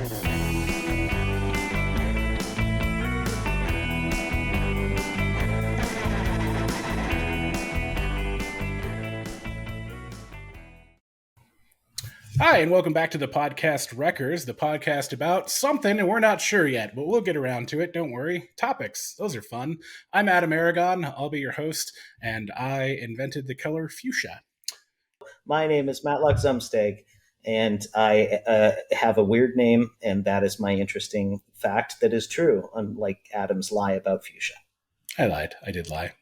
Hi, and welcome back to the podcast Wreckers, the podcast about something, and we're not sure yet, but we'll get around to it. Don't worry. Topics, those are fun. I'm Adam Aragon. I'll be your host, and I invented the color fuchsia. My name is Matlock Zumsteg, and I have a weird name, and that is my interesting fact that is true, unlike Adam's lie about fuchsia. I lied. I did lie.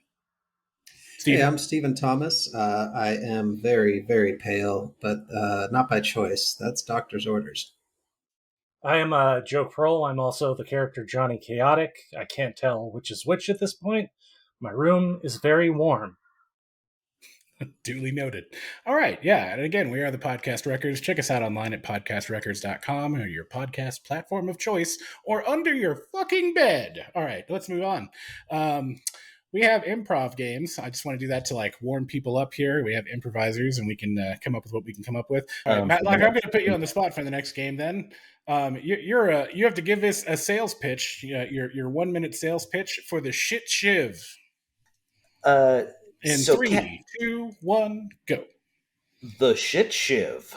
Hey, I'm Stephen Thomas. I am very, very pale, but not by choice. That's doctor's orders. I am Joe Kroll. I'm also the character Johnny Chaotic. I can't tell which is which at this point. My room is very warm. Duly noted. All right, yeah. And again, we are the Podcast Wreckers. Check us out online at podcastrecords.com or your podcast platform of choice or under your fucking bed. All right, let's move on. We have improv games. I just want to do that to warm people up here. We have improvisers, and we can come up with what we can come up with. All right, Matlock, I'm going to put you on the spot for the next game. Then you have to give this a sales pitch. Your 1 minute sales pitch for the shit shiv. In 3, 2, 1, go. The shit shiv.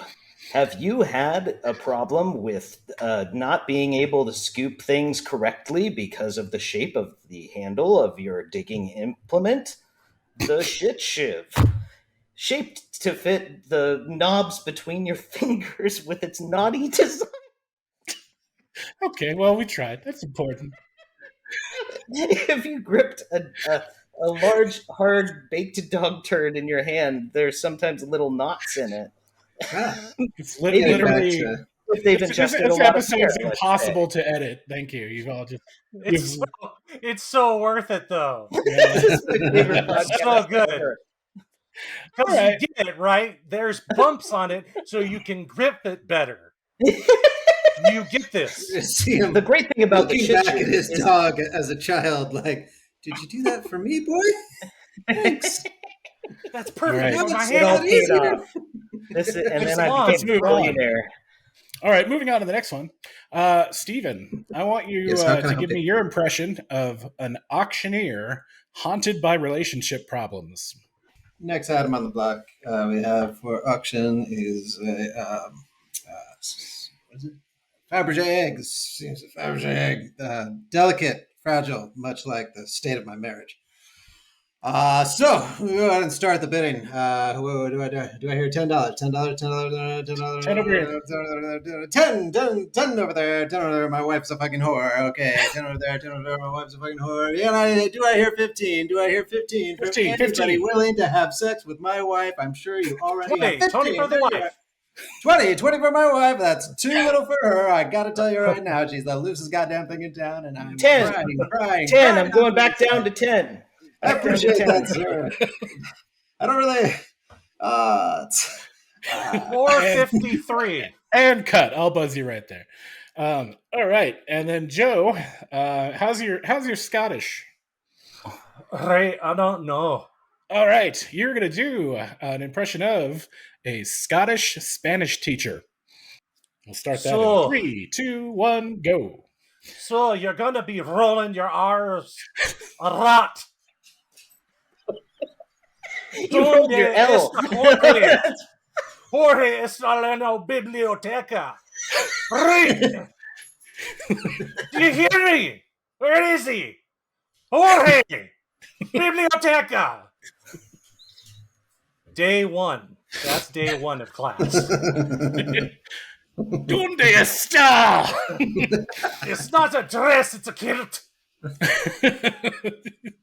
Have you had a problem with not being able to scoop things correctly because of the shape of the handle of your digging implement? The shit shiv. Shaped to fit the knobs between your fingers with its naughty design. Okay, well, we tried. That's important. If you gripped a large, hard, baked dog turd in your hand, there's sometimes little knots in it. It's literally. This episode is impossible to edit. Thank you. You've all just. It's so worth it, though. Yeah. It's so good. Because Right. you get it, right? There's bumps on it, so you can grip it better. You get this. See him The great thing about the looking shit back shiv at his is dog as a child, like, did you do that for me, boy? Thanks. That's perfect All for my it all hand. paid off. And then I Let's became move a on. billionaire. All right, moving on to the next one. Steven, I want you Yes, how can I to help give me you? your impression of an auctioneer haunted by relationship problems. Next item on the block we have for auction is a what is it? Fabergé eggs. Seems a Fabergé egg. Delicate, fragile, much like the state of my marriage. So we'll go ahead and start the bidding. What do I do? Do I hear $10? $10, $10, $10, $10, 10 over here. 10 over there, 10 over there. My wife's a fucking whore. Okay, 10 over there, 10 over there. My wife's a fucking whore. Yeah, do I hear 15? Do I hear 15? 15, For anybody 15. willing to have sex with my wife, I'm sure you already 20, have 15. 20 for the wife. 20 for my wife. That's too little for her. I gotta tell you right now, she's the loosest goddamn thing in town, and I'm 10. crying. 10. I'm going back down to 10. I appreciate that, sir. I don't really. 453. And cut. I'll buzz you right there. All right, and then Joe, how's your Scottish? Right, I don't know. All right, you're gonna do an impression of a Scottish Spanish teacher. We'll start that So- in 3, 2, 1, go. So you're gonna be rolling your R's a lot. You rolled your L. Jorge está en la biblioteca. Read. Do you hear me? Where is he? Jorge! Biblioteca! Day 1. That's day 1 of class. Donde está? It's not a dress, it's a kilt.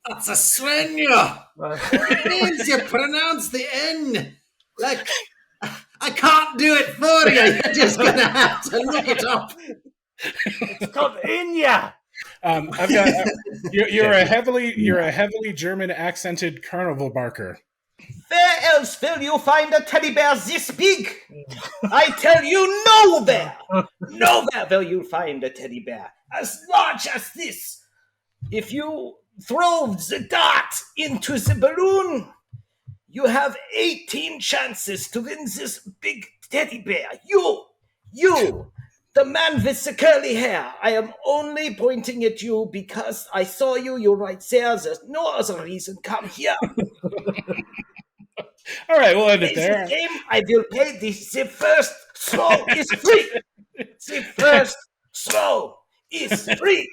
That's a sueño. It means you pronounce the N like I can't do it for you. You're just gonna have to look it up. It's called Inya. I've got you're a heavily German accented carnival barker. Where else will you find a teddy bear this big? I tell you, nowhere! Nowhere will you find a teddy bear as large as this. If you throw the dart into the balloon, you have 18 chances to win this big teddy bear. You The man with the curly hair. I am only pointing at you because I saw you. You're right there. There's no other reason. Come here. All right, we'll end it Play this there. game. I will pay this. The first throw is free. The first throw is free.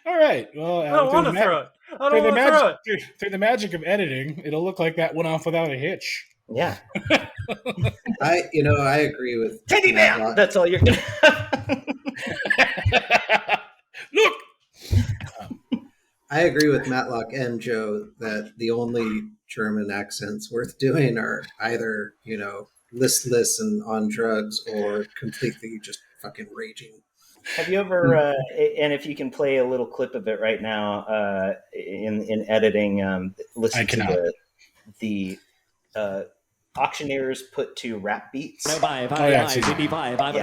All right. Well, I don't want to throw it. I don't want to throw it. through the magic of editing, it'll look like that went off without a hitch. Yeah. I agree with Teddy bear. Matlock. That's all you're gonna Look. I agree with Matlock and Joe that the only German accents worth doing are either, listless and on drugs or completely just fucking raging. Have you ever, and if you can play a little clip of it right now in editing, listen to the auctioneers put to rap beats. I literally, it's like a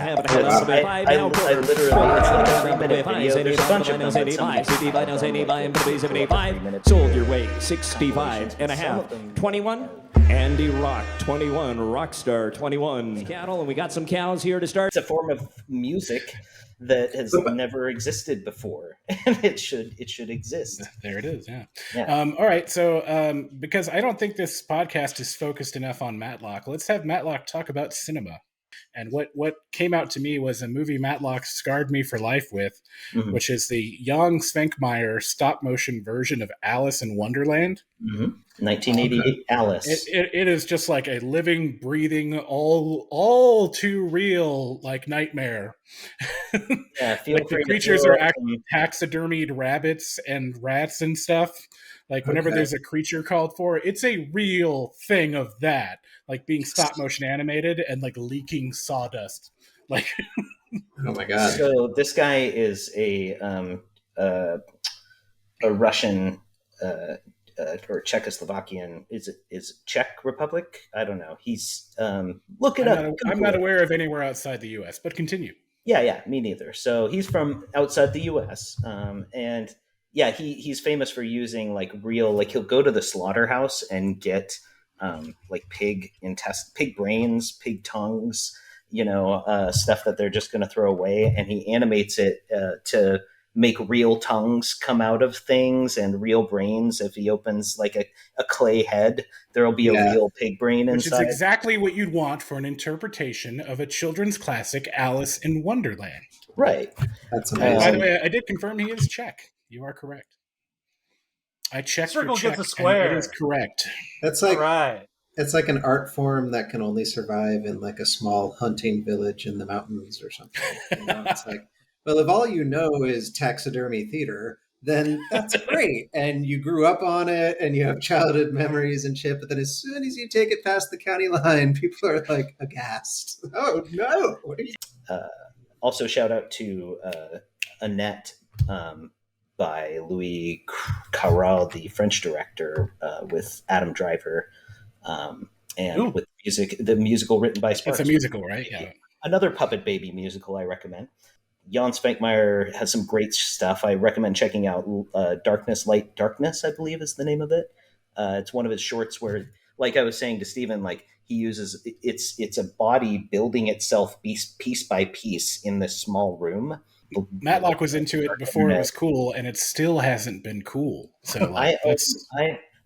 3-minute video. There's a bunch of them. Sold your way, 65 and a half, 21. Andy Rock, 21. Rockstar, 21. Cattle, and we got some cows here to start. It's a form of music that has never existed before, and it should exist. There it is. Yeah. Yeah. All right. So, because I don't think this podcast is focused enough on Matlock, let's have Matlock talk about cinema. And what came out to me was a movie Matlock scarred me for life with, which is the Jan Svankmajer stop motion version of Alice in Wonderland. 1988 Alice. It is just like a living, breathing, all too real like nightmare. Yeah, feel like free the creatures are actually taxidermied rabbits and rats and stuff. Like whenever there's a creature called for, it's a real thing of that, like being stop motion animated and like leaking sawdust. Like, oh my god! So this guy is a Russian or Czechoslovakian. Is Czech Republic? I don't know. He's look it up. I'm not aware of anywhere outside the U.S. But continue. Yeah, me neither. So he's from outside the U.S. And yeah, he's famous for using like real, like he'll go to the slaughterhouse and get like pig brains, pig tongues, stuff that they're just going to throw away, and he animates it to make real tongues come out of things and real brains. If he opens like a clay head, there'll be a real pig brain inside. Which is exactly what you'd want for an interpretation of a children's classic, Alice in Wonderland. Right. That's amazing. By the way, I did confirm he is Czech. You are correct. I checked Circle for Czech, gets a square. and it is correct. That's like right. It's like an art form that can only survive in like a small hunting village in the mountains or something. It's like, well, if all you know is taxidermy theater, then that's great. And you grew up on it and you have childhood memories and shit. But then as soon as you take it past the county line, people are like aghast. Oh, no. What are you? Also, shout out to Annette by Louis Carral, the French director, with Adam Driver. And with the musical written by Sparks. It's a musical, right? Yeah. Another Puppet Baby musical I recommend. Jan Svankmajer has some great stuff. I recommend checking out Darkness, Light, Darkness, I believe is the name of it. It's one of his shorts where, like I was saying to Stephen, like he uses, it's a body building itself piece by piece in this small room. Matlock was into it before it was cool, and it still hasn't been cool. So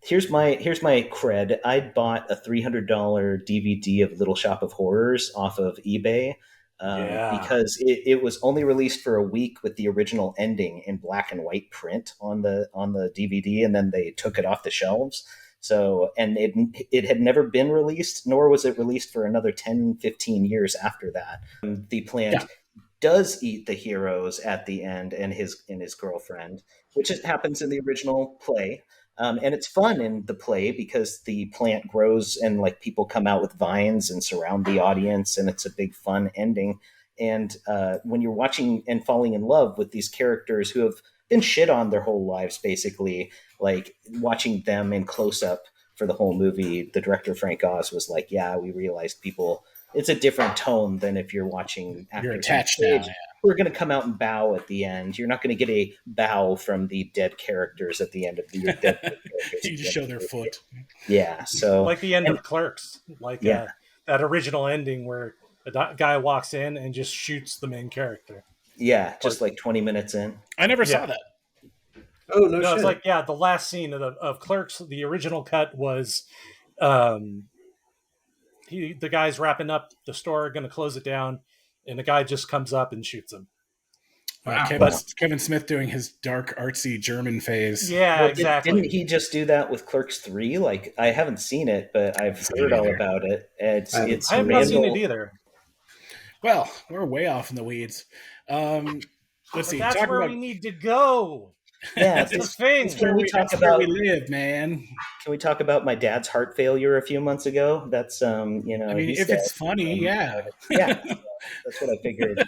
Here's my cred. I bought a $300 DVD of Little Shop of Horrors off of eBay because it was only released for a week with the original ending in black and white print on the DVD, and then they took it off the shelves. So, and it had never been released, nor was it released for another 10, 15 years after that. The plant does eat the heroes at the end and his girlfriend, which happens in the original play. And it's fun in the play because the plant grows and like people come out with vines and surround the audience, and it's a big fun ending. And when you're watching and falling in love with these characters who have been shit on their whole lives, basically, like watching them in close up for the whole movie, the director Frank Oz was like, "Yeah, we realized people. It's a different tone than if you're watching actors. You're attached now. Yeah. We're going to come out and bow at the end. You're not going to get a bow from the dead characters at the end of your dead characters. You just show their foot. Yeah, so like the end of Clerks, like that original ending where A guy walks in and just shoots the main character. Yeah, just like 20 minutes in. I never saw that. Oh no, No, shit! it's like the last scene of Clerks. The original cut was, the guy's wrapping up the store, going to close it down, and the guy just comes up and shoots him. Wow. Kevin Smith doing his dark, artsy German phase. Yeah, exactly. Didn't he just do that with Clerks 3? Like, I haven't seen it, but I've heard all about it. I have not seen it either. Well, we're way off in the weeds. Let's see. That's where we need to go. Yeah, that's the thing. That's where we live, man. Can we talk about my dad's heart failure a few months ago? That's I mean, if it's funny, yeah. That's what I figured.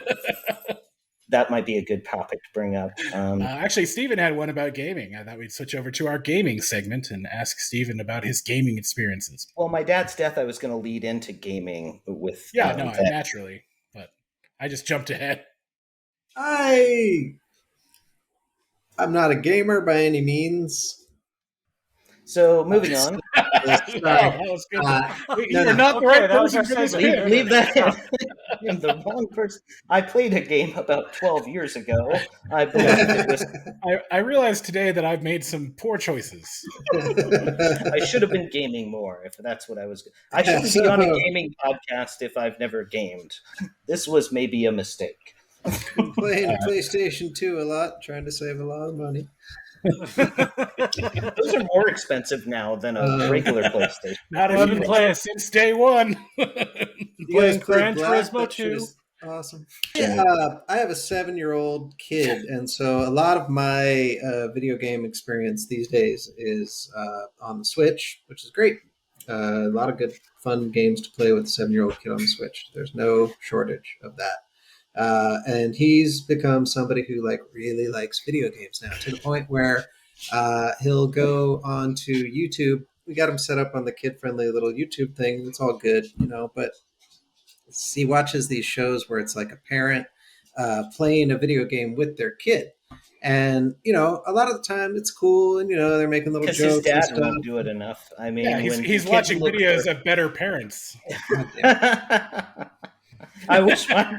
That might be a good topic to bring up. Actually, Steven had one about gaming. I thought we'd switch over to our gaming segment and ask Steven about his gaming experiences. Well, my dad's death, I was going to lead into gaming with. Naturally, but I just jumped ahead. I'm not a gamer by any means. So moving on. That was good. You were not the right person for this. Leave that in. I'm the wrong person. I played a game about 12 years ago. I believe it was. I realized today that I've made some poor choices. I should have been gaming more if that's what I was. I shouldn't be on a gaming podcast if I've never gamed. This was maybe a mistake. Playing PlayStation 2 a lot, trying to save a lot of money. Those are more expensive now than a regular PlayStation. Not if you've been playing since day one. You guys Gran play Turismo 2? Awesome. I have a 7-year-old kid, and so a lot of my video game experience these days is on the Switch, which is great. A lot of good, fun games to play with a 7-year-old kid on the Switch. There's no shortage of that. And he's become somebody who really likes video games now, to the point where he'll go onto YouTube. We got him set up on the kid-friendly little YouTube thing. It's all good, but he watches these shows where it's like a parent playing a video game with their kid. And, a lot of the time it's cool, and, they're making little jokes. His dad won't do it enough. I mean, he's watching videos of better parents. I wish I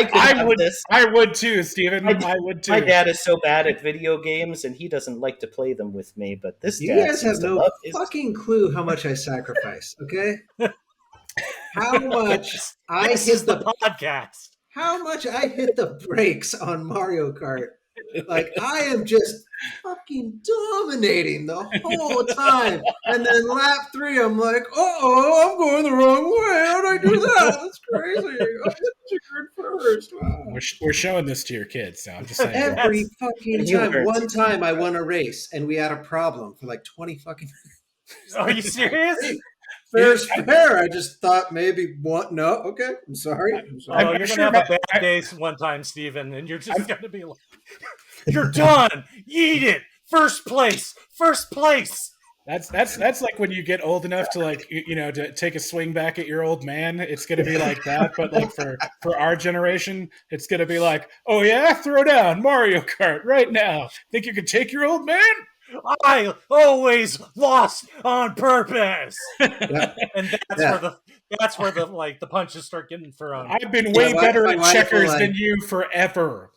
could have this. I would too, Steven. I would too. My dad is so bad at video games, and he doesn't like to play them with me. But this you guys have no fucking clue how much I sacrifice. Okay, how much I hit the podcast. How much I hit the brakes on Mario Kart. Like, I am just fucking dominating the whole time. And then lap 3, I'm like, I'm going the wrong way. How'd I do that? That's crazy. I hit the first. Wow. We're showing this to your kids, so I'm just saying. Every fucking time. One time I won a race, and we had a problem for like 20 fucking minutes. Are you serious? Fair's fair. I just thought maybe one. No, okay. I'm sorry. Oh, you're going to have a bad day one time, Steven, and you're just going to be like, you're done. Eat it. First place. That's like when you get old enough to to take a swing back at your old man. It's going to be like that, but like for our generation, it's going to be like, oh yeah, throw down Mario Kart right now. Think you can take your old man? I always lost on purpose. Yeah. And that's where the punches start getting thrown. I've been way better at checkers than you forever.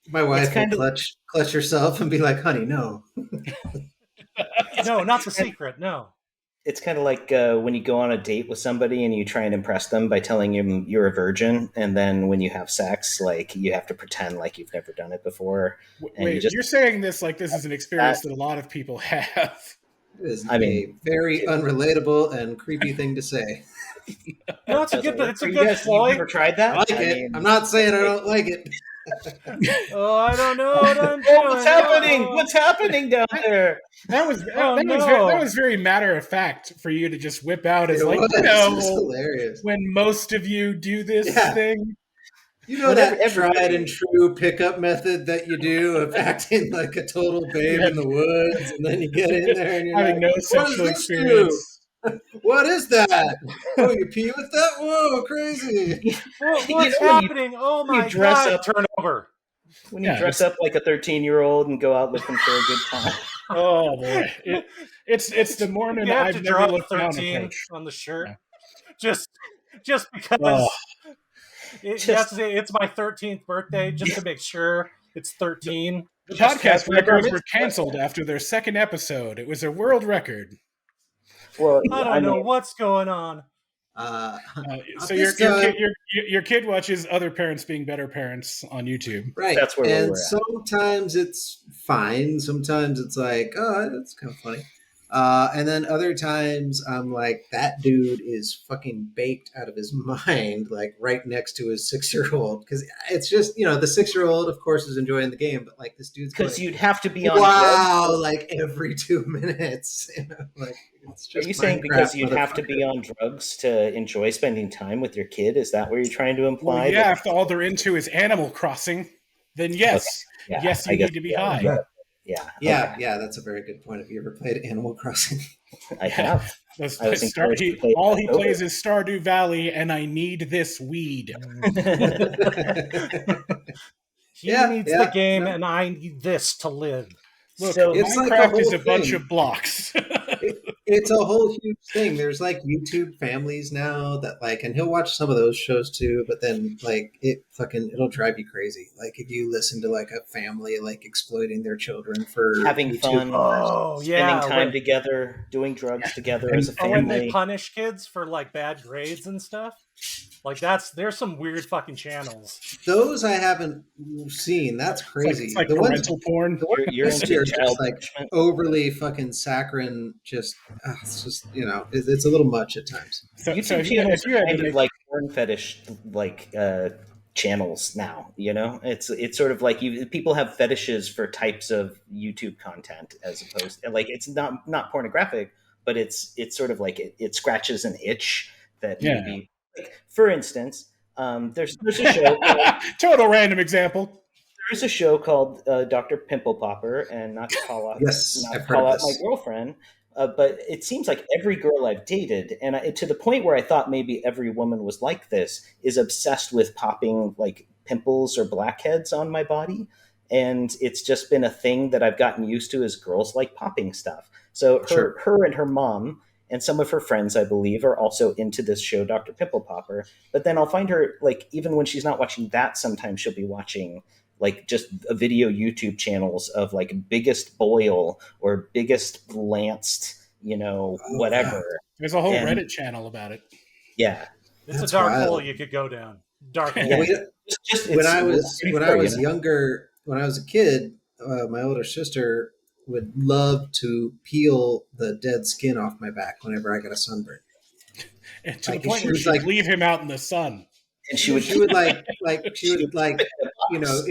My wife will clutch herself and be like, honey, no. No, not the secret, no. It's kind of like when you go on a date with somebody and you try and impress them by telling them you're a virgin, and then when you have sex, like, you have to pretend like you've never done it before. Wait, you're saying this like this is an experience that a lot of people have. It is a very unrelatable and creepy thing to say. No, it's a good ploy. You've never tried that? I like it. I'm not saying I don't like it. I don't know what I'm doing. What's happening? What's happening down there? That was very matter of fact for you to just whip out as hilarious. When most of you do this thing. That tried and true pickup method that you do of acting like a total babe in the woods, and then you get in there and you're having like, no sexual experience. What is that? Oh, you pee with that? Whoa, crazy. What's happening? Oh my God. Turn over. When you dress up like a 13-year-old and go out looking for a good time. Oh, boy. It's the Mormon you have I've to never draw looked down 13 approach. on the shirt. Yeah. Just because You have to say it's my 13th birthday just to make sure it's 13. The Just podcast have my bar records were mitzvah. canceled after their second episode. It was a world record. Well, I don't know what's going on. So this your time- your kid watches other parents being better parents on YouTube. Right. That's where we and were at. sometimes it's fine. Sometimes it's like, oh, that's kind of funny. And then other times I'm like, that dude is fucking baked out of his mind, like right next to his 6-year-old. Because it's just, the 6-year-old, of course, is enjoying the game, but like this dude's because going, you'd have to be on. wow, drugs. like every 2 minutes. Like, it's Are just you saying Minecraft, because you'd have to motherfucker. be on drugs to enjoy spending time with your kid? Is that what you're trying to imply? Well, yeah, if all they're into is Animal Crossing, then yes, Yeah, yes, I you guess- need to be yeah, high. Yeah. Yeah, okay. yeah, that's a very good point. Have you ever played Animal Crossing? I have. Those- I was encouraged to play all he that over. plays is Stardew Valley, and I need this weed. He Yeah, needs yeah, the game, yeah. and I need this to live. Look, So it's like a Minecraft is whole a bunch thing. of blocks. It's a whole huge thing. There's like YouTube families now that like, and he'll watch some of those shows too. But then like it'll drive you crazy. Like if you listen to like a family like exploiting their children for having YouTube. fun, Oh, yeah. spending time together, doing drugs together as a Or when they family. punish kids for like bad grades and stuff. Like there's some weird fucking channels. Those I haven't seen. That's crazy. It's like the ones, parental porn. the ones You're I see into are child just like punishment. overly fucking saccharine. Just it's just it's a little much at times. So YouTube if you channels had are to kind of make- like porn fetish channels now. It's sort of like people have fetishes for types of YouTube content as opposed to, like, it's not pornographic, but it's sort of like it scratches an itch that maybe, like, for instance, there's a show. Total random example. There's a show called Dr. Pimple Popper, and not to call out, Yes, not I've to heard call of out my this. girlfriend, but it seems like every girl I've dated, and to the point where I thought maybe every woman was like this, is obsessed with popping like pimples or blackheads on my body, and it's just been a thing that I've gotten used to as girls like popping stuff. So her and her mom and some of her friends, I believe, are also into this show, Dr. Pimple Popper. But then I'll find her, like, even when she's not watching that, sometimes she'll be watching like just a video YouTube channels of like biggest boil or biggest lanced, whatever. There's a whole And- Reddit channel about it. Yeah. It's That's a dark wild. hole you could go down. Dark hole. Yeah. When I was it's- younger, when I was a kid, my older sister would love to peel the dead skin off my back whenever I got a sunburn. And to Like, the point she where was she'd like- leave him out in the sun. And She would it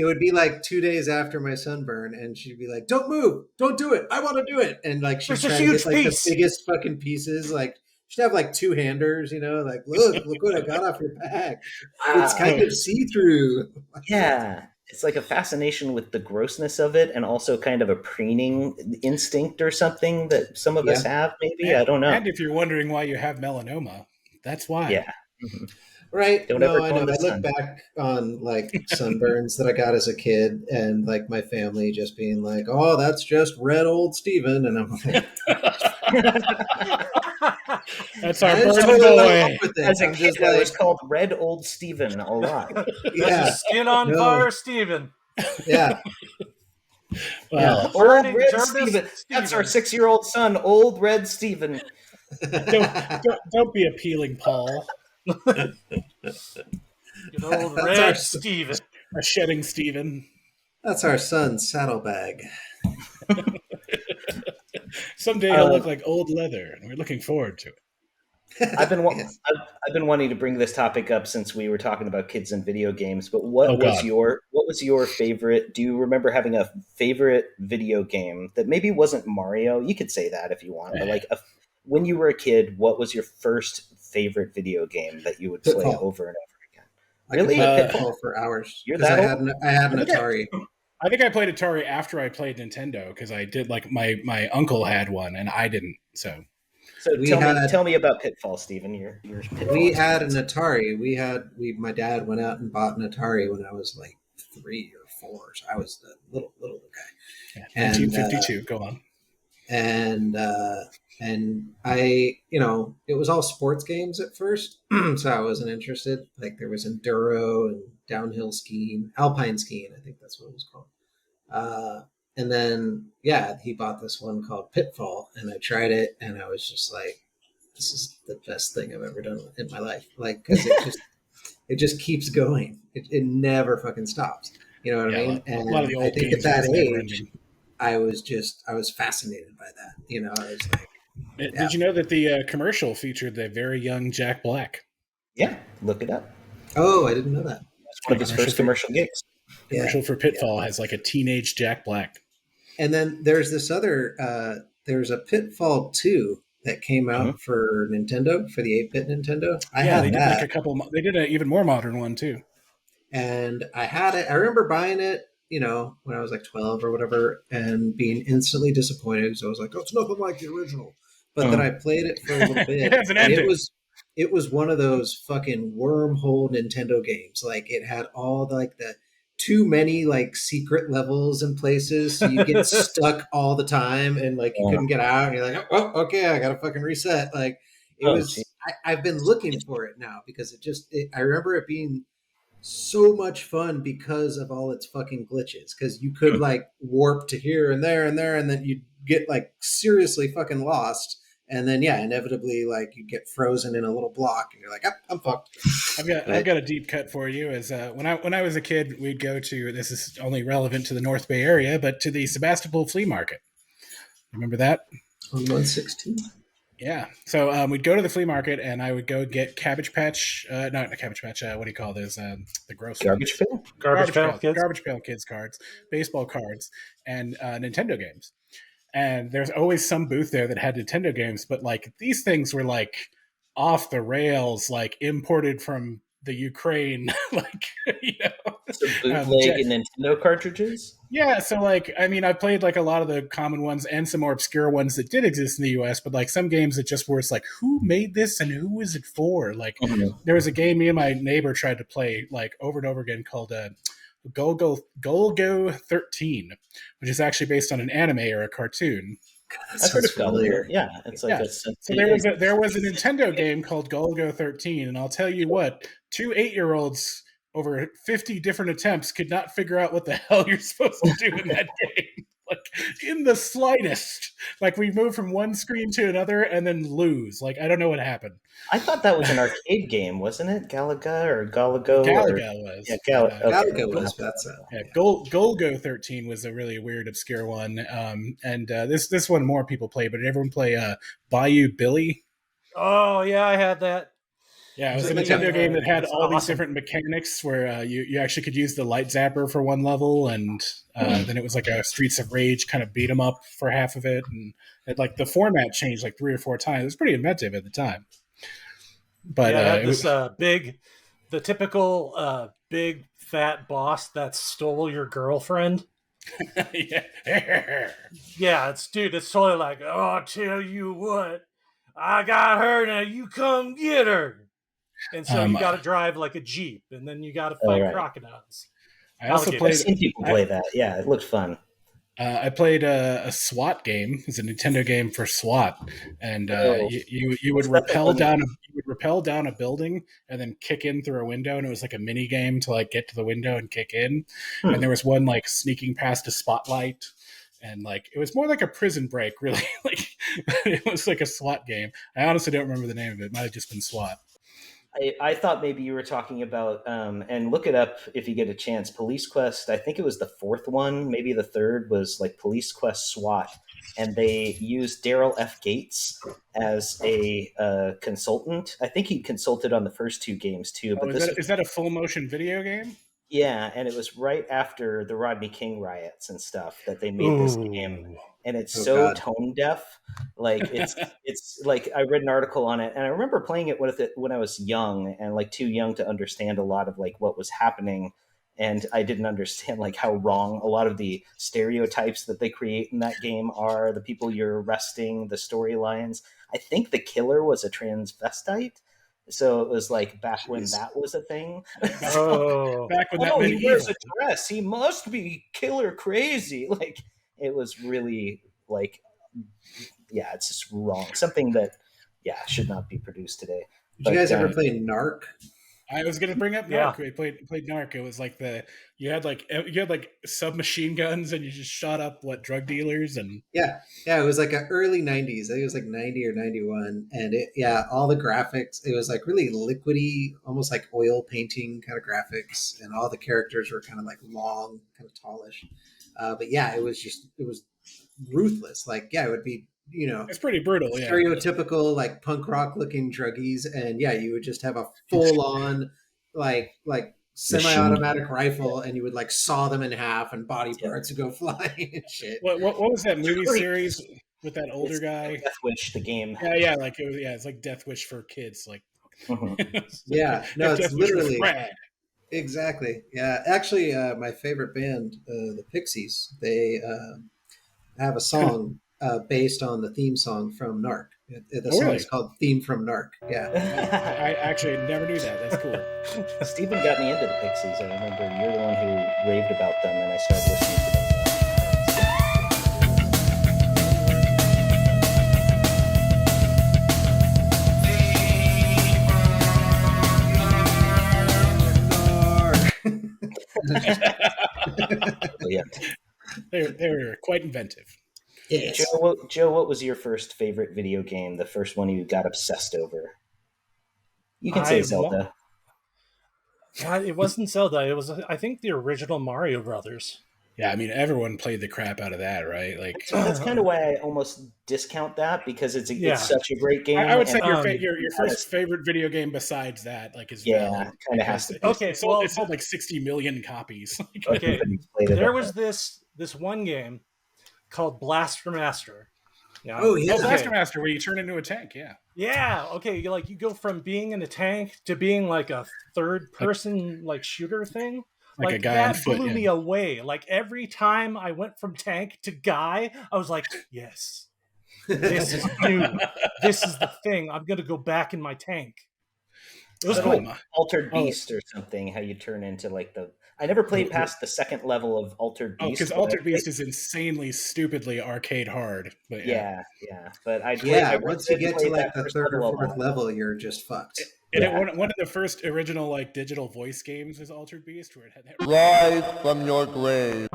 would be like 2 days after my sunburn, and she'd be like, "Don't move, don't do it, I want to do it," and like she'd There's a try to huge get like piece. the biggest fucking pieces. Like she'd have like 2 handers, like look what I got off your back. It's kind of see through. Yeah. It's like a fascination with the grossness of it, and also kind of a preening instinct or something that some of us have, maybe. I don't know. And if you're wondering why you have melanoma, that's why. Yeah. Mhm. Right? Don't No, ever I go know. in the I look sun. back on like sunburns that I got as a kid, and like my family just being like, "Oh, that's just red old Steven," and I'm like, That's our I just burning totally boy. went with it. As a I'm kid, just I like, was called Red Old Steven a lot. yeah, Skin on No. fire, Steven. yeah. Well, Old Burning Red Jarvis Steven. That's our Steven. 6-year-old son, Old Red Steven. don't be appealing, Paul. Good old That's red our- Steven. A shedding Steven. That's our son's saddlebag. Someday he'll look like old leather, and we're looking forward to it. I've been Yes. I've been wanting to bring this topic up since we were talking about kids and video games. But what Oh, was God. your favorite? Do you remember having a favorite video game that maybe wasn't Mario? You could say that if you want, but like when you were a kid, what was your first favorite video game that you would play Pitfall. over and over again? I could Really? play Pitfall? Pitfall for hours You're because that I had an I think Atari. I think I played Atari after I played Nintendo because I did like my uncle had one and I didn't. So So We tell had- me about Pitfall, Stephen. Your Pitfall. We had an Atari. My dad went out and bought an Atari when I was like 3 or 4. So I was the little guy. yeah, And, 1952. Go on. And I, it was all sports games at first, so I wasn't interested. Like there was enduro and downhill skiing, alpine skiing, I think that's what it was called. Uh, and then yeah, he bought this one called Pitfall, and I tried it, and I was just like, this is the best thing I've ever done in my life. Like because it just keeps going. It never fucking stops. You know what I Yeah, mean? a lot of the And I old think at games are that just never age, ending. I was fascinated by that. I was like, yeah. Did you know that the commercial featured the very young Jack Black? Yeah, look it up. Oh, I didn't know that. That's one of his first commercial gigs. Commercial for Pitfall has like a teenage Jack Black. And then there's this other. There's a Pitfall 2 that came out for Nintendo, for the 8-bit Nintendo. I Yeah, had they did that. like a couple. They did an even more modern one too. And I had it. I remember buying it, when I was like 12 or whatever, and being instantly disappointed. So I was like, "Oh, it's nothing like the original." But then I played it for a little bit, It has an and ending. it was one of those fucking wormhole Nintendo games. Like it had all the too many like secret levels and places, so you get stuck all the time, and like you couldn't get out. And you're like, "Oh, okay, I gotta fucking reset." Like it Gee. was. I've been looking for it now because I remember it being so much fun because of all its fucking glitches. Because you could like warp to here and there and there, and then you'd get like seriously fucking lost. And then yeah, inevitably like you get frozen in a little block, and you're like, oh, I'm fucked. I've got a deep cut for you. As when I was a kid, we'd go to, this is only relevant to the North Bay area, but to the Sebastopol Flea Market. Remember that? On 116. Yeah. So we'd go to the flea market, and I would go get Cabbage Patch. Not Cabbage Patch. What do you call those? The gross Garbage ones. Pail? Garbage Pail Kids cards, baseball cards, and Nintendo games. And there's always some booth there that had Nintendo games, but like these things were like off the rails, like imported from the Ukraine, like Some bootleg Nintendo cartridges? Yeah, so like I mean, I played like a lot of the common ones and some more obscure ones that did exist in the US, but like some games that just were it's like who made this and who is it for? Like there was a game me and my neighbor tried to play like over and over again called Golgo 13, which is actually based on an anime or a cartoon. I've heard of familiar. Yeah, it's like So there was a Nintendo game called Golgo 13, and I'll tell you what, 2 8-year-olds over 50 different attempts could not figure out what the hell you're supposed to do in that game. Like in the slightest. Like we move from one screen to another and then lose. Like I don't know what happened. I thought that was an arcade game, wasn't it? Galaga or Galago? Galaga was. Yeah, Galaga was. That's it. Yeah, Golgo 13 was a really weird, obscure one. And this one more people play, but did everyone play Bayou Billy? Oh, yeah, I had that. Yeah, it was a Nintendo game that had all these different mechanics where you actually could use the light zapper for one level, and then it was like a Streets of Rage kind of beat 'em up for half of it, and like the format changed like 3 or 4 times. It was pretty inventive at the time. But yeah, it was the typical big fat boss that stole your girlfriend. Yeah, it's totally like, oh, I'll tell you what, I got her, now you come get her. And so you got to drive like a Jeep, and then you got to fight crocodiles. I also played. I've seen people play that. Yeah, it looked fun. I played a SWAT game. It's a Nintendo game for SWAT, and you would rappel down a building and then kick in through a window, and it was like a mini game to like get to the window and kick in. And there was one like sneaking past a spotlight, and like it was more like a Prison Break, really. Like it was like a SWAT game. I honestly don't remember the name of it. It might have just been SWAT. I thought maybe you were talking about, and look it up if you get a chance, Police Quest. I think it was the 4th one, maybe the 3rd was like Police Quest SWAT. And they used Daryl F. Gates as a consultant. I think he consulted on the first 2 games too. But is that a full motion video game? Yeah, and it was right after the Rodney King riots and stuff that they made this game. And it's tone deaf. Like it's like I read an article on it, and I remember playing it with it when I was young and like too young to understand a lot of like what was happening. And I didn't understand like how wrong a lot of the stereotypes that they create in that game are, the people you're arresting, the storylines. I think the killer was a transvestite. So it was like back when that was a thing. Back when that he wears a dress. He must be killer crazy. Like it was really like it's just wrong. Something that should not be produced today. Did you guys ever play Narc? I was gonna bring up Yeah. Narc. We played Narc. It was like you had like submachine guns and you just shot up drug dealers and Yeah, it was like early '90s. I think it was like '90 or '91, and all the graphics. It was like really liquidy, almost like oil painting kind of graphics, and all the characters were kind of like long, kind of tallish. But yeah, it was ruthless. Like it would be it's pretty brutal. Stereotypical like punk rock looking druggies, and you would just have a full on like semi-automatic rifle, and you would like saw them in half, and body parts would go flying and shit. What was that movie series with that older guy? Death Wish, the game. Yeah, like it was. Yeah, it's like Death Wish for kids. Like, it's literally exactly. Yeah, actually, my favorite band, the Pixies, they have a song based on the theme song from Narc. The song is called "Theme from Narc." Yeah, I actually never knew that. That's cool. Stephen got me into the Pixies. I remember you're the one who raved about them, and I started listening to them. They were quite inventive. Yes. Joe, what was your first favorite video game? The first one you got obsessed over? You can say Zelda. It wasn't Zelda. It was, I think, the original Mario Brothers. Yeah, I mean, everyone played the crap out of that, right? Like that's kind of why I almost discount that, because it's such a great game. I would say your first favorite video game besides that, like, is kind of has to be. Okay, it sold like 60 million copies. Okay, there was this one game called Blaster Master. Yeah. Blaster Master, where you turn into a tank. Yeah. Okay. You go from being in a tank to being like a third person shooter thing. Like a guy that on foot, blew me away. Like every time I went from tank to guy, I was like, yes, this is new. This is the thing. I'm gonna go back in my tank. It was cool. Altered Beast or something. How you turn into I never played past the second level of Altered Beast. Because Altered Beast is insanely, stupidly arcade hard. But But once you get to like the third or fourth level, you're just fucked. One of the first original digital voice games was Altered Beast, where it had that rise from your grave.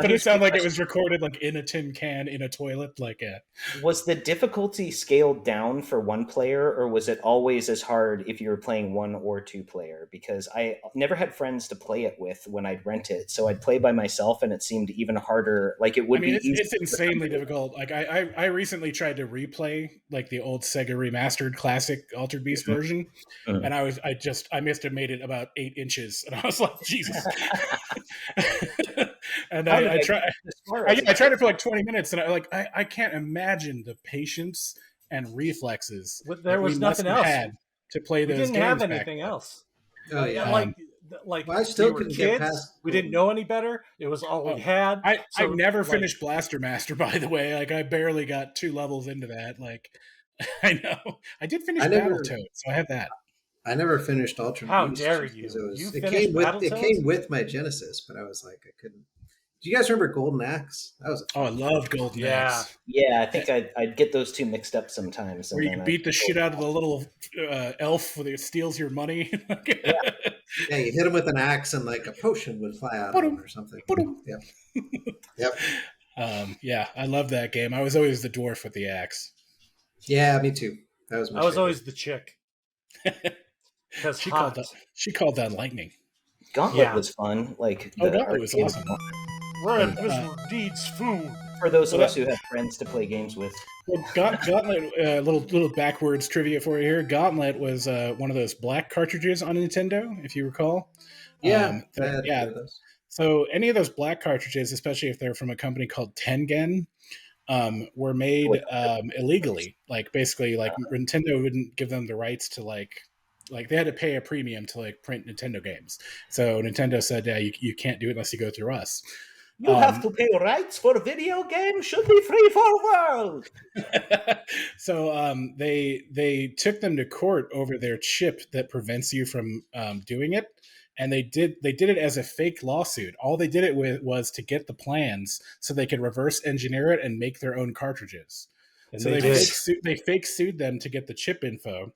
But it sounded like it was recorded in a tin can in a toilet. Was the difficulty scaled down for one player, or was it always as hard if you were playing one or two player? Because I never had friends to play it with when I'd rent it, so I'd play by myself, and it seemed even harder. It's insanely difficult. I recently tried to replay the old Sega remastered classic Altered Beast version, and I must have made it about 8 inches, and I was like, Jesus. And I tried it for 20 minutes, and I can't imagine the patience and reflexes there was nothing else had to play those games. We didn't have anything else. Oh yeah, I still couldn't get past. We didn't know any better. It was all we had. I never finished Blaster Master, by the way. I barely got 2 levels into that. I know I did finish Battletoads, so I have that. I never finished Altered How Beast. dare you? It came with my Genesis, but I was like, I couldn't. Do you guys remember Golden Axe? That was I loved Golden Axe. Yeah, I think I'd get those two mixed up sometimes. Where you can beat the shit out of the little elf that steals your money. Yeah, you hit him with an axe, and a potion would fly out of him or something. Yep. Yeah, I love that game. I was always the dwarf with the axe. Yeah, me too. That was. I was always the chick. Because she called that lightning. Gauntlet was fun. Gauntlet was awesome. Red Mr. Deeds food. For those of us who have friends to play games with. Well, Gauntlet, little backwards trivia for you here. Gauntlet was one of those black cartridges on Nintendo, if you recall. Yeah. So any of those black cartridges, especially if they're from a company called Tengen, were made illegally. Basically, Nintendo wouldn't give them the rights to they had to pay a premium to print Nintendo games. So Nintendo said, yeah, you can't do it unless you go through us. You have to pay rights for a video game. Should be free for the world. So they took them to court over their chip that prevents you from doing it, and they did it as a fake lawsuit. All they did it with was to get the plans so they could reverse engineer it and make their own cartridges. And So they they fake sued them to get the chip info,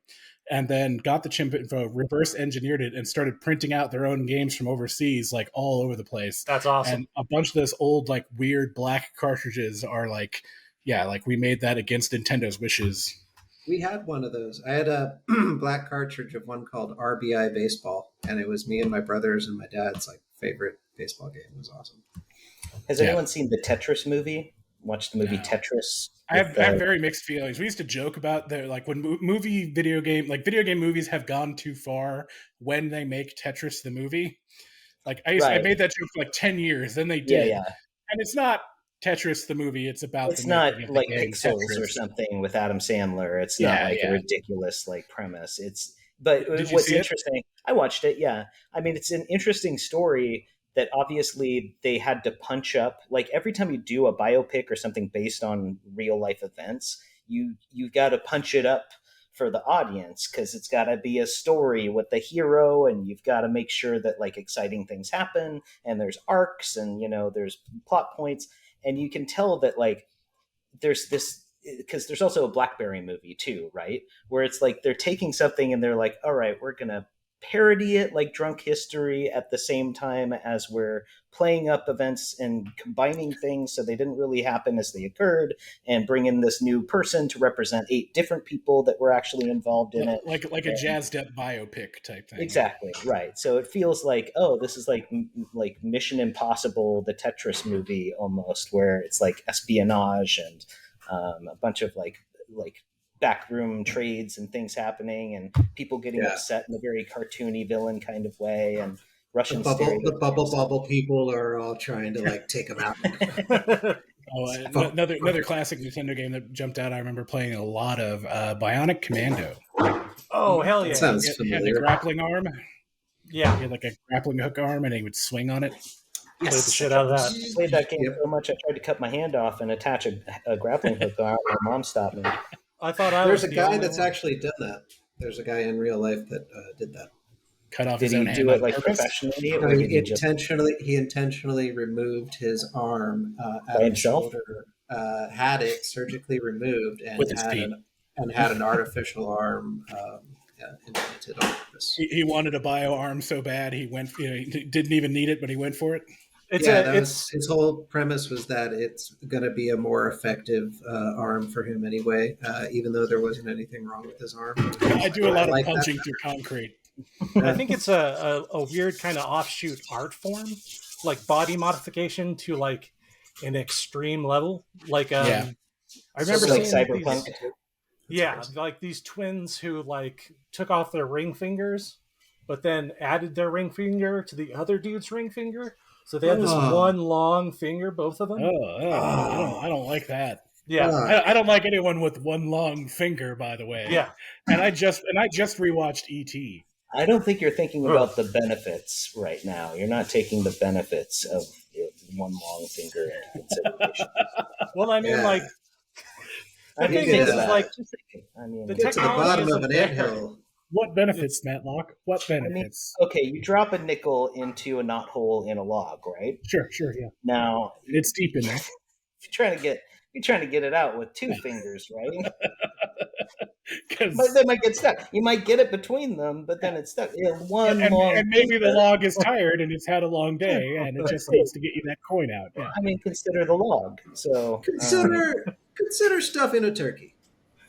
and then got the chip info, reverse engineered it, and started printing out their own games from overseas, like all over the place. That's awesome. And a bunch of those old, like weird black cartridges are like, yeah, like we made that against Nintendo's wishes. We had one of those. I had a black cartridge of one called RBI Baseball, and it was me and my brothers and my dad's like favorite baseball game. It was awesome. Has anyone seen the Tetris movie? Watched the movie Tetris? I have very mixed feelings. We used to joke about like when video game movies have gone too far when they make Tetris the movie. Like I made that joke for like 10 years, then they did. Yeah. And it's not Tetris the movie, it's about it's not like Pixels Tetris or something with Adam Sandler. It's not like a ridiculous like premise. But what's interesting, I watched it, yeah. I mean, it's an interesting story that obviously they had to punch up. Like every time you do a biopic or something based on real life events, you've got to punch it up for the audience because it's got to be a story with the hero, and you've got to make sure that like exciting things happen and there's arcs and there's plot points, and you can tell that like there's this, because there's also a BlackBerry movie too, right? Where it's like they're taking something and they're like, all right, we're gonna parody it like Drunk History at the same time as we're playing up events and combining things so they didn't really happen as they occurred, and bring in this new person to represent 8 different people that were actually involved in it, like a jazzed up biopic type thing. Exactly, right. So it feels like, oh, this is like Mission Impossible, the Tetris movie almost, where it's like espionage and a bunch of like backroom trades and things happening and people getting upset in a very cartoony villain kind of way, and Russian the bubble people are all trying to like take them out. Another classic Nintendo game that jumped out. I remember playing a lot of Bionic Commando. Oh hell yeah! That sounds He had familiar. the grappling arm. Yeah, he had like a grappling hook arm, and he would swing on it. Played the shit out of that. I played that game so much I tried to cut my hand off and attach a grappling hook on. My mom stopped me. I thought there's a guy that's actually done that. There's a guy in real life that did that. Cut off Did his he own hand. do it like professionally? No, he intentionally removed his arm out of his shoulder, had it surgically removed, and had an artificial arm implanted on purpose. He wanted a bio arm so bad he went. He didn't even need it, but he went for it. His whole premise was that it's going to be a more effective arm for him anyway, even though there wasn't anything wrong with his arm. I do a lot of punching through concrete. I think it's a weird kind of offshoot art form, like body modification to like an extreme level. Like I remember like seeing Cyberpunk. Like these twins who like took off their ring fingers, but then added their ring finger to the other dude's ring finger. So they had this one long finger, both of them. I don't like that. Yeah, I don't like anyone with one long finger. By the way. Yeah, and I just rewatched E.T. I don't think you're thinking about the benefits right now. You're not taking the benefits of one long finger into consideration. Well, I mean, like the thing is, like, the get to the bottom of an anthill. What benefits, Matlock? What benefits? I mean, okay, you drop a nickel into a knothole in a log, right? Sure, yeah. Now it's deep in there. If you're trying to get it out with 2 fingers, right? But they might get stuck. You might get it between them, but then it's stuck. And maybe the log is tired and it's had a long day, and it just needs to get you that coin out. Yeah. I mean, consider the log. So consider stuffing a turkey.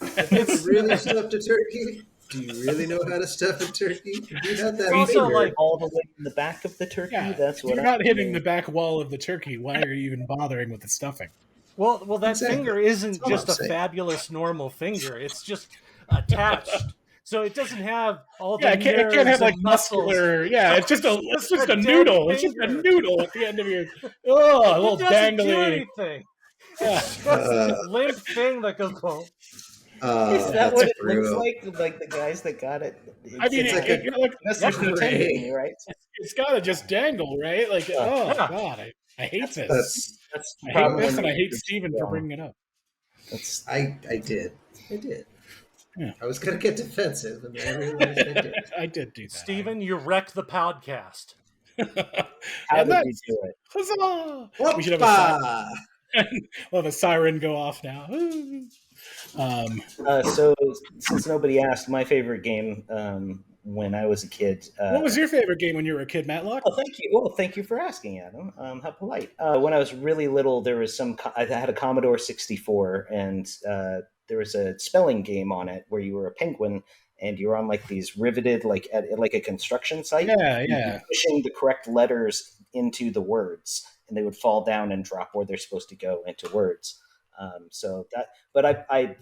If you really stuffed a turkey, do you really know how to stuff a turkey? You had that also finger. like all the way in the back of the turkey. Yeah, that's what you're not hitting the back wall of the turkey. Why are you even bothering with the stuffing? Well, that finger isn't That's all just I'm a saying. fabulous normal finger. It's just attached, so it doesn't have all the it can't have nerves like and muscles. muscular. Yeah, it's just a a noodle. dead It's just a finger. noodle at the end of your a little It doesn't do dangly. anything. It's just a limp thing that goes. Is that That's what it brutal. looks like? Like the guys that got it? I mean, It's like a Unless there's no gray. tending, right? it's gotta just dangle, right? Like, oh Yeah. god, I hate this. That's I hate probably this, and I when hate you're Steven for young. bringing it up. That's I did. Yeah. I was gonna get defensive, and then I realized I did. I did do that. Steven, you wrecked the podcast. how And did you that's do it? huzzah! We should have a siren. Whoppa! We'll have a siren go off now. So since nobody asked, my favorite game when I was a kid. What was your favorite game when you were a kid, Matlock? Oh, thank you. Well, thank you for asking, Adam. How polite. When I was really little, there was I had a Commodore 64, and there was a spelling game on it where you were a penguin and you were on like these riveted, like at like a construction site. Yeah, You'd yeah. be pushing the correct letters into the words, and they would fall down and drop where they're supposed to go into words. So that, but I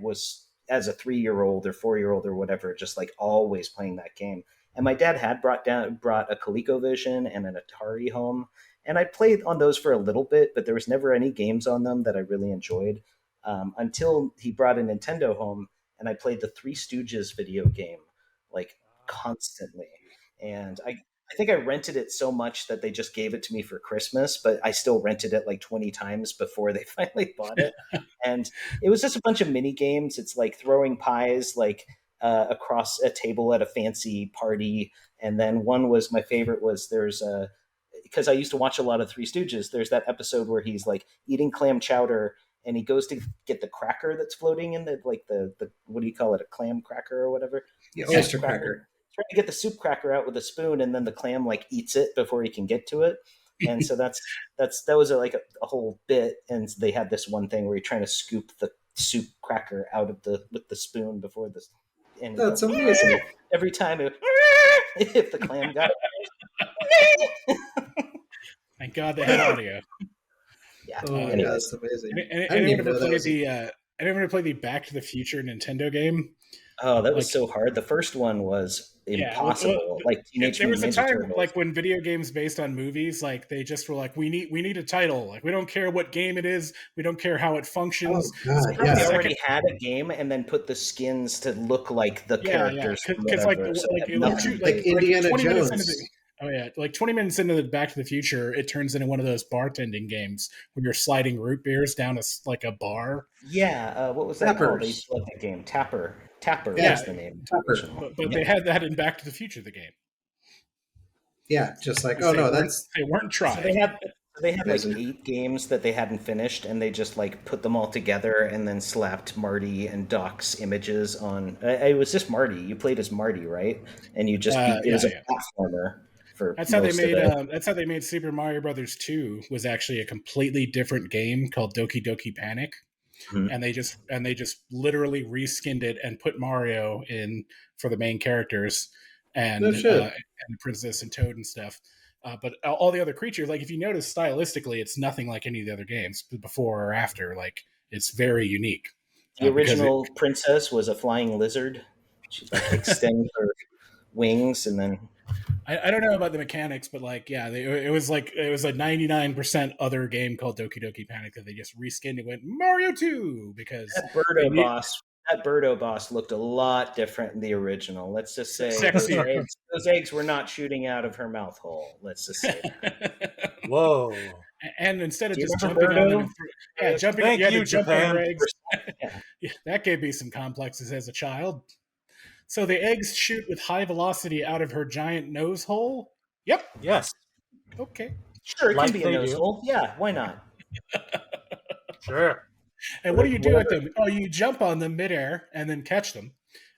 was as a 3-year-old or 4-year-old or whatever, just like always playing that game. And my dad had brought a ColecoVision and an Atari home, and I played on those for a little bit, but there was never any games on them that I really enjoyed until he brought a Nintendo home, and I played the Three Stooges video game like constantly. And I think I rented it so much that they just gave it to me for Christmas, but I still rented it like 20 times before they finally bought it. And it was just a bunch of mini games. It's like throwing pies like across a table at a fancy party. And then one was my favorite was because I used to watch a lot of Three Stooges. There's that episode where he's like eating clam chowder and he goes to get the cracker that's floating in the what do you call it? A clam cracker or whatever? Yeah, oyster cracker. Trying to get the soup cracker out with a spoon, and then the clam like eats it before he can get to it. And so that was like a whole bit. And they had this one thing where you're trying to scoop the soup cracker out of with the spoon before this. And That's amazing. Every time if the clam got it. Thank God they had audio. Yeah. Oh my God, that's amazing. Anyone ever play the Back to the Future Nintendo game? Oh, that was so hard. The first one was impossible. Like Teenage there was a Mutant time Ninja Turtles. like when video games based on movies, like they just were like, we need a title. Like we don't care what game it is, we don't care how it functions. Oh, God, They already had a game and then put the skins to look like the characters. Because like Indiana 20 Jones. minutes into like 20 minutes into the Back to the Future, it turns into one of those bartending games where you're sliding root beers down a bar. Yeah, what was that called? They used to like that game. Tapper is the name. But they had that in Back to the Future, the game. Yeah, just like, they weren't trying. So they had like 8 games that they hadn't finished, and they just like put them all together and then slapped Marty and Doc's images on. It was just Marty. You played as Marty, right? And you just it was a platformer. That's how they made Super Mario Brothers 2 was actually a completely different game called Doki Doki Panic. Mm-hmm. And they just literally reskinned it and put Mario in for the main characters and the princess and Toad and stuff. But all the other creatures, like if you notice stylistically, it's nothing like any of the other games before or after. Like it's very unique. The original princess was a flying lizard. She'd like extend her wings and then. I don't know about the mechanics, but like, yeah, it was a 99% other game called Doki Doki Panic that they just reskinned and went Mario 2 because that Birdo boss looked a lot different in the original. Let's just say those eggs were not shooting out of her mouth hole. Let's just say that. Whoa. And instead of just jumping on them, jump on her eggs. Yeah, that gave me some complexes as a child. So the eggs shoot with high velocity out of her giant nose hole? Yep. Yes. Okay. Sure, it can be a nose hole. Yeah, why not? Sure. And what do you do with them? Oh, you jump on them midair and then catch them.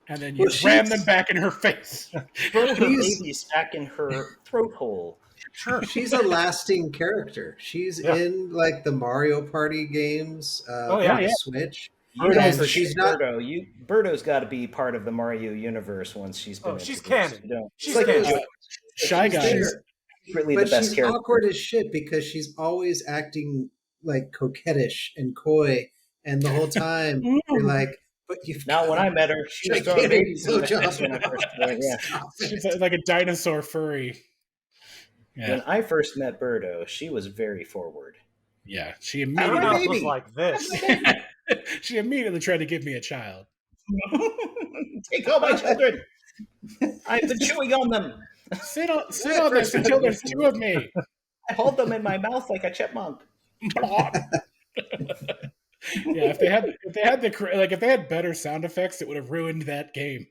And then you ram them back in her face. Throw her babies back in her throat hole. Sure. She's a lasting character. She's in like the Mario Party games on the Switch. Birdo's got to be part of the Mario universe once she's been. She's canon. She's like canon. Shy Guy. Really but she's awkward as shit because she's always acting like coquettish and coy, and the whole time you're like, but you've now when I met her, she was throwing babies in the She's like a dinosaur furry. Yeah. When I first met Birdo, she was very forward. Yeah, she immediately was like this. She immediately tried to give me a child. Take all my children. I've been chewing on them. Sit on this until there's 2 of me. I hold them in my mouth like a chipmunk. Yeah, if they had better sound effects, it would have ruined that game.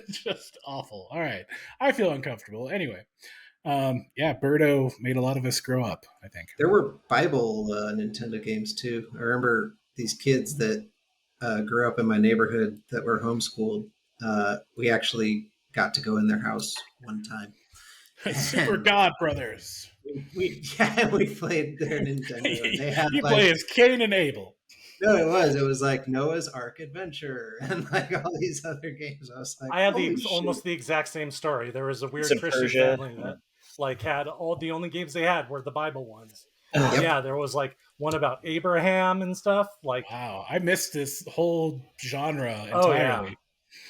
Just awful. All right, I feel uncomfortable. Anyway, yeah, Birdo made a lot of us grow up, I think. There were Bible Nintendo games too. I remember these kids that grew up in my neighborhood that were homeschooled. We actually got to go in their house one time. Super God Brothers. We played their Nintendo. And they had You play as Cain and Abel. No, it was like Noah's Ark Adventure and like all these other games. I was like, I had holy almost shit. the exact same story. There was a weird Some Christian Persia. family that like had the only games they had were the Bible ones. Yep. Yeah, there was like one about Abraham and stuff. Like, Wow, I missed this whole genre entirely. Oh, yeah.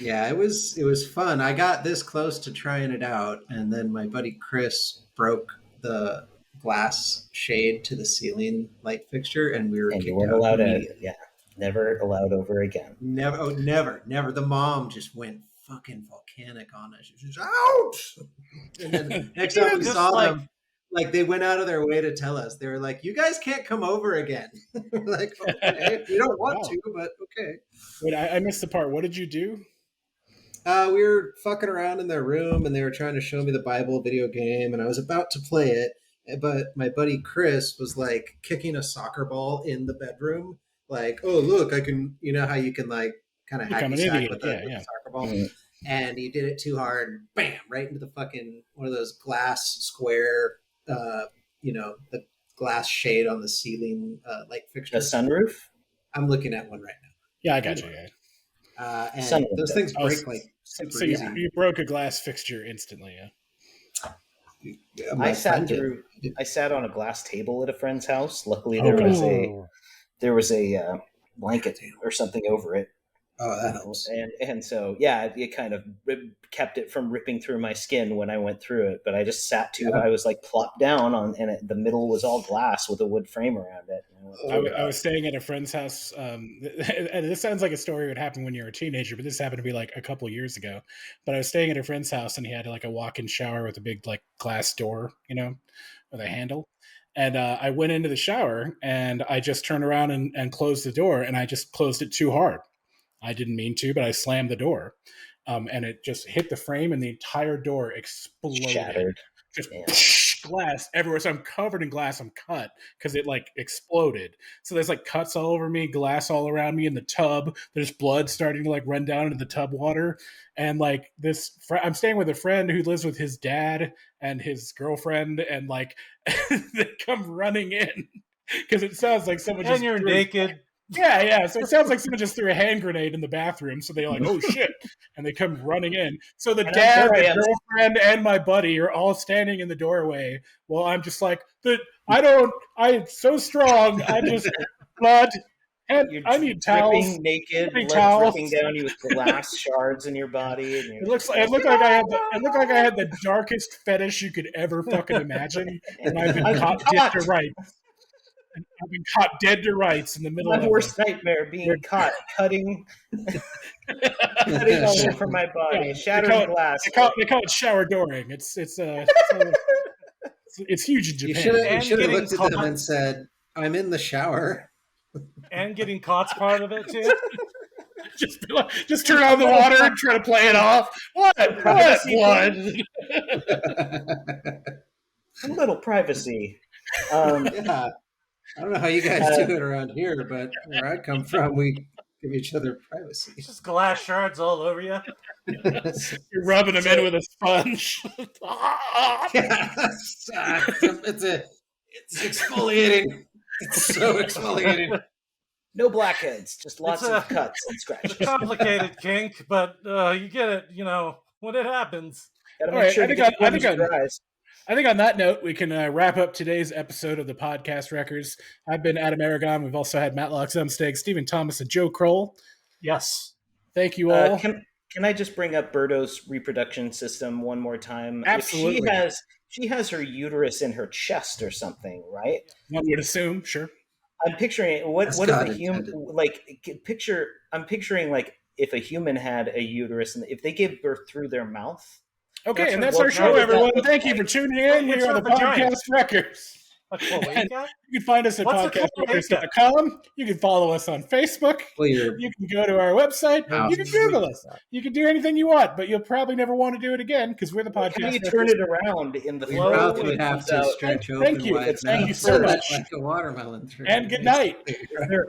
Yeah, it was fun. I got this close to trying it out, and then my buddy Chris broke the glass shade to the ceiling light fixture, and we were And kicked you weren't out allowed immediately. never allowed over again. Never. The mom just went fucking volcanic on us. She was just out. And then next time we Just saw like- them, like they went out of their way to tell us. They were like, "You guys can't come over again." We're like, okay, we don't want Wow. to, but okay. Wait, I missed the part. What did you do? We were fucking around in their room, and they were trying to show me the Bible video game, and I was about to play it, but my buddy Chris was like kicking a soccer ball in the bedroom, like, "Oh, look, I can." You know how you can like kind of Become hacky an sack idiot, with the yeah. soccer ball, Mhm. and he did it too hard, bam, right into the fucking one of those glass square, the glass shade on the ceiling light A fixture. sunroof? I'm looking at one right now. Yeah, I got you. Yeah. And Sun those window. things Oh, break like super So easy. you broke a glass fixture instantly. Yeah. My I sat friend did. through. I sat on a glass table at a friend's house. Luckily, Oh. there was a blanket or something over it, Oh, that helps. and so yeah, it kind of kept it from ripping through my skin when I went through it. But I just sat too. Yeah. I was like plopped down on, and the middle was all glass with a wood frame around it. And I went, "Oh, I was staying at a friend's house, and this sounds like a story would happen when you're a teenager, but this happened to be like a couple years ago. But I was staying at a friend's house, and he had like a walk-in shower with a big like glass door, with a handle. And I went into the shower, and I just turned around and closed the door, and I just closed it too hard. I didn't mean to, but I slammed the door, and it just hit the frame, and the entire door exploded. shattered. Just Yeah. glass everywhere. So I'm covered in glass. I'm cut because it like exploded. So there's like cuts all over me, glass all around me in the tub. There's blood starting to like run down into the tub water. And like I'm staying with a friend who lives with his dad and his girlfriend, and like they come running in because it sounds like someone just and you're threw- naked. Yeah. So it sounds like someone just threw a hand grenade in the bathroom. So they're like, "Oh shit!" and they come running in. So the And dad, there I the am. girlfriend, and my buddy are all standing in the doorway. Well, I'm just like, I'm so strong. I just blood. And You're I need towels. dripping naked, I need blood towels. dripping down you with glass shards in your body. And It looked like I had the darkest fetish you could ever fucking imagine, and I've been I'm caught dead to rights. And I've been caught dead to rights in the middle my of worst nightmare being caught cutting all over my body, Yeah, shattering glass. They call it shower dooring. It's huge in You Japan. should have getting looked at them caught. and said, "I'm in the shower." And getting caught's part of it too. Just turn on the water and try to play it off. What blood? A little privacy. Yeah, I don't know how you guys do it around here, but where I come from, we give each other privacy. Just glass shards all over you. You're rubbing them in with a sponge. Yes, it's exfoliating. It's so exfoliating. No blackheads, just lots It's of a- cuts and It's scratches. a complicated kink, but you get it. When it happens. Gotta All make right, sure I to think get I think your eyes. I think on that note, we can wrap up today's episode of the Podcast Records. I've been Adam Aragon. We've also had Matt Locks, Steg, Stephen Thomas, and Joe Kroll. Yes. Thank you all. Can Can I just bring up Birdo's reproduction system one more time? Absolutely. If she has her uterus in her chest or something, right? One would assume, sure. I'm picturing what That's if God a human intended. I'm picturing like if a human had a uterus and if they gave birth through their mouth. Okay, and her- that's our well, show, no, everyone. that- Thank you for tuning in. We It's are her the vagina. Podcast Records. A cloaca? You can find us at What's a podcastrecords.com. You can follow us on Facebook. Well, you're You can go to our website. Wow. You can Google us. You can do anything you want, but you'll probably never want to do it again because we're the How Podcast do you Records. turn it around in the we flow? probably would It have comes to out- stretch Thank open you. wide Thank enough you so much. like a watermelon. And good night. There-